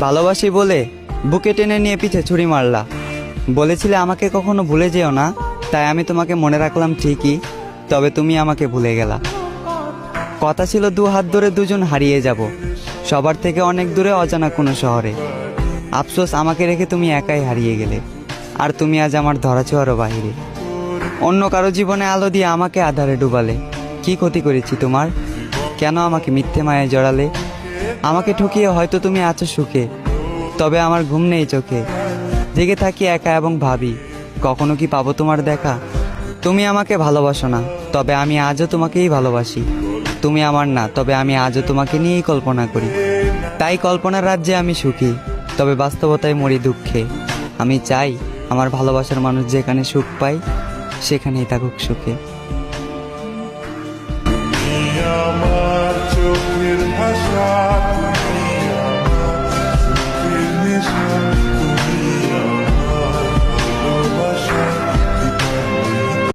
ভালোবাসি বলে বুকে টেনে নিয়ে পিছে ছুরি মারলা। বলেছিলে আমাকে কখনো ভুলে যেও না, তাই আমি তোমাকে মনে রাখলাম ঠিকই, তবে তুমি আমাকে ভুলে গেলা। কথা ছিল দু হাত ধরে দুজন হারিয়ে যাব, সবার থেকে অনেক দূরে অজানা কোনো শহরে। আফসোস আমাকে রেখে তুমি একাই হারিয়ে গেলে, আর তুমি আজ আমার ধরাছোঁয়ারও বাহিরে। অন্য কারো জীবনে আলো দিয়ে আমাকে আধারে ডুবালে। কি ক্ষতি করেছি তোমার? কেন আমাকে মিথ্যে মায়ায় জড়ালে? আমাকে ঠকিয়ে হয়তো তুমি আছো সুখে, তবে আমার ঘুম নেই চোখে। জেগে থাকি একা এবং ভাবি, কখনো কি পাবো তোমার দেখা? তুমি আমাকে ভালোবাসো না, তবে আমি আজও তোমাকেই ভালোবাসি। তুমি আমার না, তবে আমি আজও তোমাকে নিয়েই কল্পনা করি। তাই কল্পনার রাজ্যে আমি সুখী, তবে বাস্তবতায় মরি দুঃখে। আমি চাই আমার ভালোবাসার মানুষ যেখানে সুখ পায় সেখানেই থাকুক সুখে।